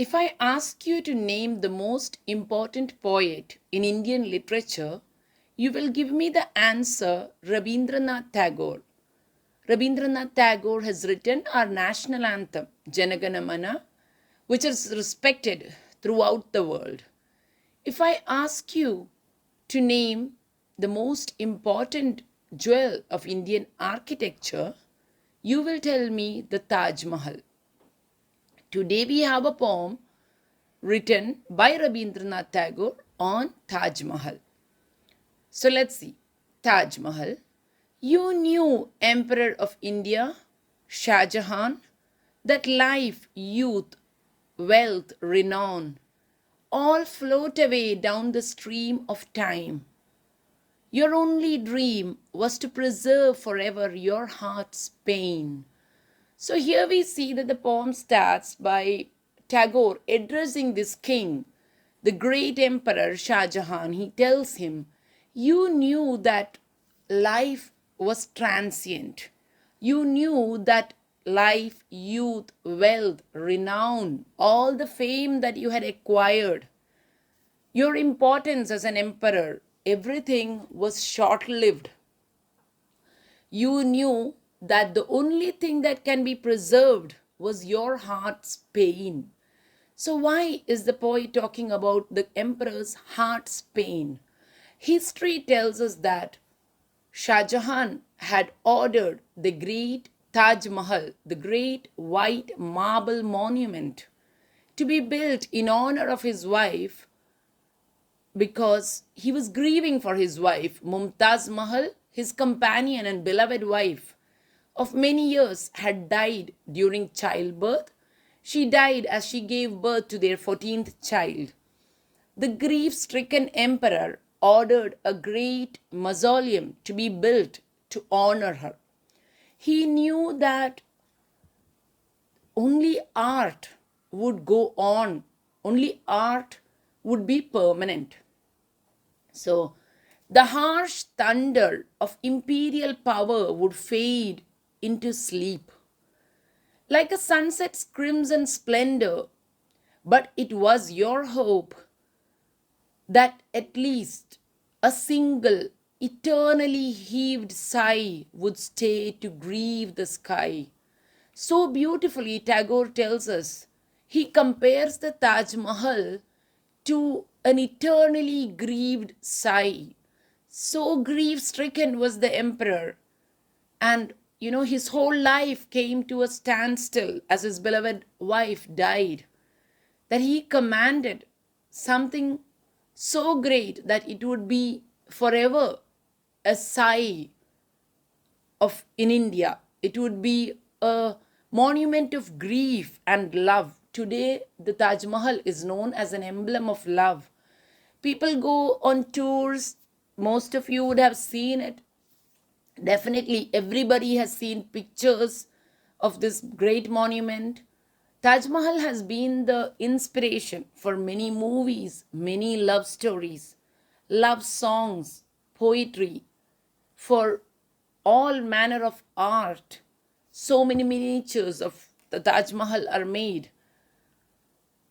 If I ask you to name the most important poet in Indian literature, you will give me the answer Rabindranath Tagore. Rabindranath Tagore has written our national anthem, Janagana Mana, which is respected throughout the world. If I ask you to name the most important jewel of Indian architecture, you will tell me the Taj Mahal. Today we have a poem written by Rabindranath Tagore on Taj Mahal. So let's see. Taj Mahal. You knew Emperor of India, Shah Jahan, that life, youth, wealth, renown all float away down the stream of time. Your only dream was to preserve forever your heart's pain. So here we see that the poem starts by Tagore addressing this king, the great emperor Shah Jahan. He tells him, you knew that life was transient. You knew that life, youth, wealth, renown, all the fame that you had acquired, your importance as an emperor, everything was short lived. You knew that the only thing that can be preserved was your heart's pain. So, why is the poet talking about the emperor's heart's pain? History tells us that Shah Jahan had ordered the great Taj Mahal, the great white marble monument, to be built in honor of his wife because he was grieving for his wife, Mumtaz Mahal, his companion and beloved wife of many years, had died during childbirth. She died as she gave birth to their 14th child. The grief stricken emperor ordered a great mausoleum to be built to honor her. He knew that only art would go on, only art would be permanent. So, the harsh thunder of imperial power would fade into sleep, like a sunset's crimson splendor. But it was your hope that at least a single eternally heaved sigh would stay to grieve the sky. So beautifully, Tagore tells us, he compares the Taj Mahal to an eternally grieved sigh. So grief stricken was the emperor. And his whole life came to a standstill as his beloved wife died, that he commanded something so great that it would be forever a sigh of in India. It would be a monument of grief and love. Today, the Taj Mahal is known as an emblem of love. People go on tours. Most of you would have seen it. Definitely, everybody has seen pictures of this great monument. Taj Mahal has been the inspiration for many movies, many love stories, love songs, poetry, for all manner of art. So many miniatures of the Taj Mahal are made.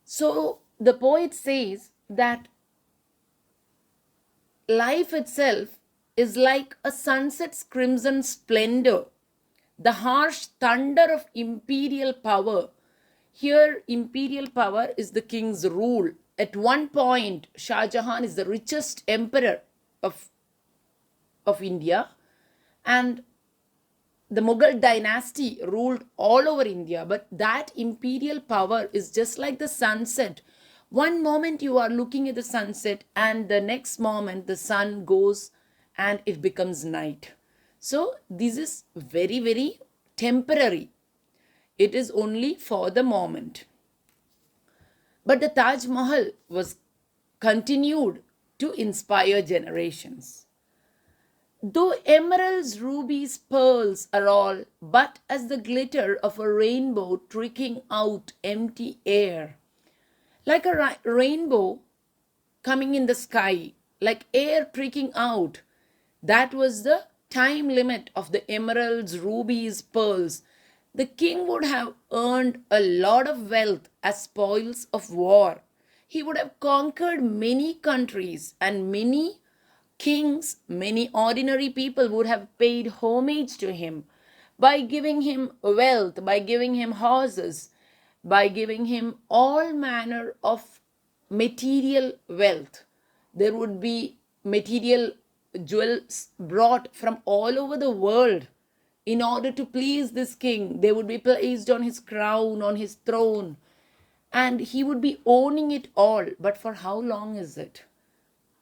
So the poet says that life itself is like a sunset's crimson splendor, the harsh thunder of imperial power. Here, imperial power is the king's rule. At one point, Shah Jahan is the richest emperor of India, and the Mughal dynasty ruled all over India. But that imperial power is just like the sunset. One moment you are looking at the sunset, and the next moment the sun goes and it becomes night. So, this is very, very temporary. It is only for the moment. But the Taj Mahal was continued to inspire generations. Though emeralds, rubies, pearls are all but as the glitter of a rainbow tricking out empty air. Like a rainbow coming in the sky, like air tricking out, that was the time limit of the emeralds, rubies, pearls. the king would have earned a lot of wealth as spoils of war. He would have conquered many countries, and many kings, many ordinary people would have paid homage to him by giving him wealth, by giving him horses, by giving him all manner of material wealth. There would be material jewels brought from all over the world in order to please this king. They would be placed on his crown, on his throne, and he would be owning it all. But for how long is it?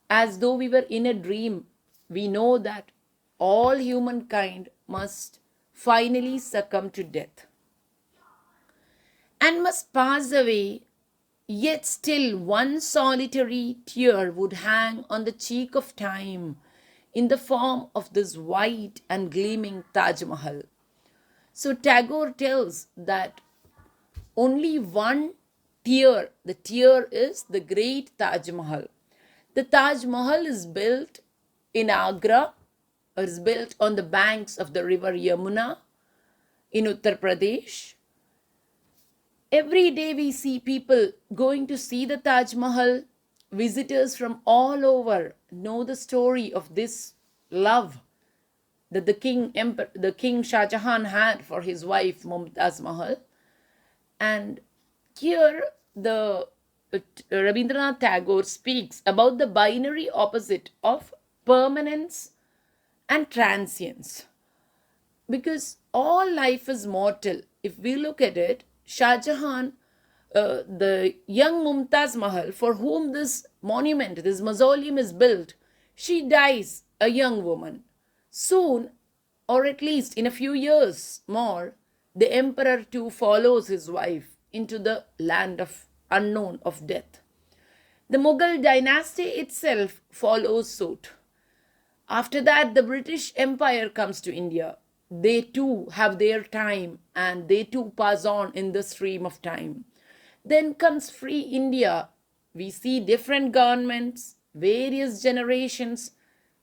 As though we were in a dream, we know that all humankind must finally succumb to death and must pass away, yet still one solitary tear would hang on the cheek of time in the form of this white and gleaming Taj Mahal. So Tagore tells that only one tear, the tear is the great Taj Mahal. The Taj Mahal is built in Agra, or is built on the banks of the river Yamuna in Uttar Pradesh. Every day we see people going to see the Taj Mahal. Visitors from all over know the story of this love that the King Shah Jahan had for his wife Mumtaz Mahal. And here the Rabindranath Tagore speaks about the binary opposite of permanence and transience. Because all life is mortal. If we look at it, Shah Jahan, the young Mumtaz Mahal, for whom this monument, this mausoleum is built, she dies a young woman. Soon, or at least in a few years more, the emperor too follows his wife into the land of unknown of death. The Mughal dynasty itself follows suit. After that, the British Empire comes to India. They too have their time, and they too pass on in the stream of time. Then comes free India. We see different governments, various generations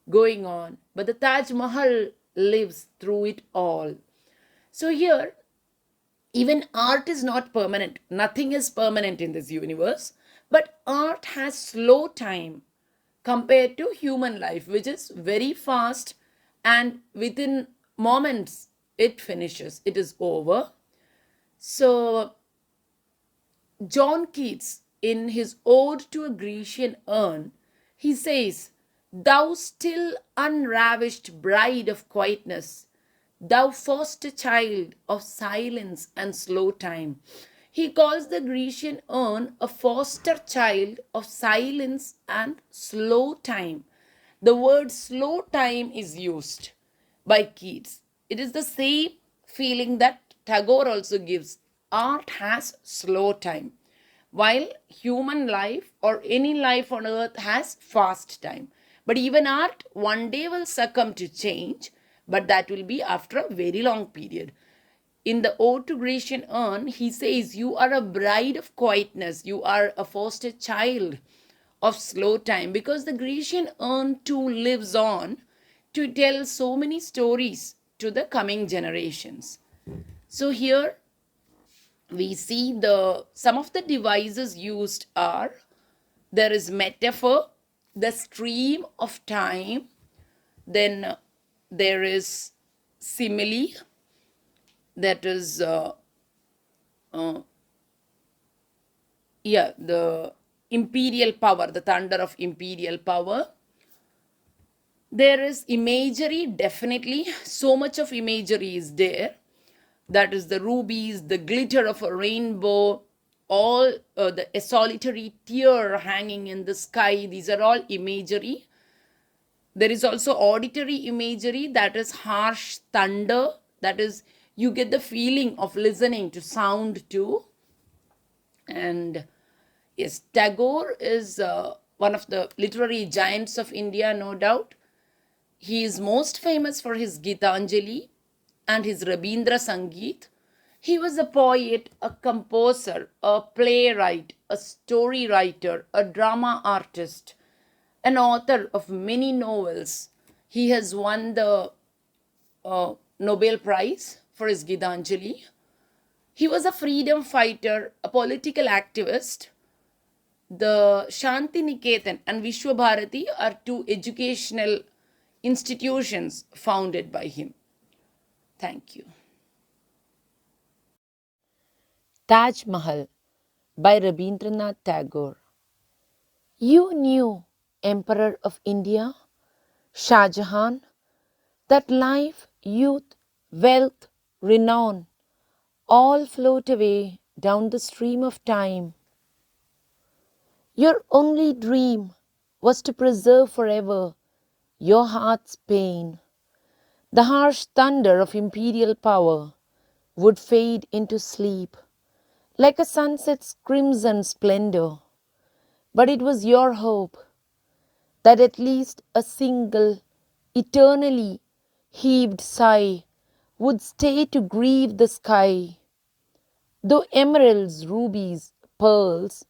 going on, but the Taj Mahal lives through it all. So here, even art is not permanent. Nothing is permanent in this universe, but art has slow time compared to human life, which is very fast, and within moments it finishes, it is over. So John Keats, in his Ode to a Grecian Urn, he says, "Thou still unravished bride of quietness, thou foster child of silence and slow time." He calls the Grecian urn a foster child of silence and slow time. The word slow time is used by Keats. It is the same feeling that Tagore also gives. Art has slow time, while human life or any life on earth has fast time. But even art one day will succumb to change, but that will be after a very long period. In the Ode to Grecian Urn, he says, "You are a bride of quietness, you are a foster child of slow time," because the Grecian urn too lives on to tell so many stories to the coming generations. So here we see some of the devices used are, there is metaphor, the stream of time, then there is simile, that is the imperial power, the thunder of imperial power. There is imagery, definitely so much of imagery is there. That is the rubies, the glitter of a rainbow, all a solitary tear hanging in the sky. These are all imagery. There is also auditory imagery, that is harsh thunder, that is you get the feeling of listening to sound too. And yes, Tagore is one of the literary giants of India, no doubt. He is most famous for his Gitanjali and his Rabindra Sangeet. He was a poet, a composer, a playwright, a story writer, a drama artist, an author of many novels. He has won the Nobel Prize for his Gitanjali. He was a freedom fighter, a political activist. The Shanti Niketan and Vishwa Bharati are two educational institutions founded by him. Thank you. Taj Mahal by Rabindranath Tagore. You knew, Emperor of India, Shah Jahan, that life, youth, wealth, renown all float away down the stream of time. Your only dream was to preserve forever your heart's pain. The harsh thunder of imperial power would fade into sleep like a sunset's crimson splendor. But it was your hope that at least a single, eternally heaved sigh would stay to grieve the sky. Though emeralds, rubies, pearls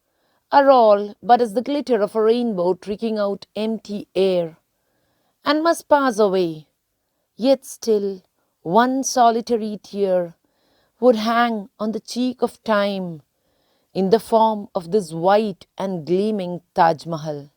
are all but as the glitter of a rainbow tricking out empty air, and must pass away, yet still one solitary tear would hang on the cheek of time in the form of this white and gleaming Taj Mahal.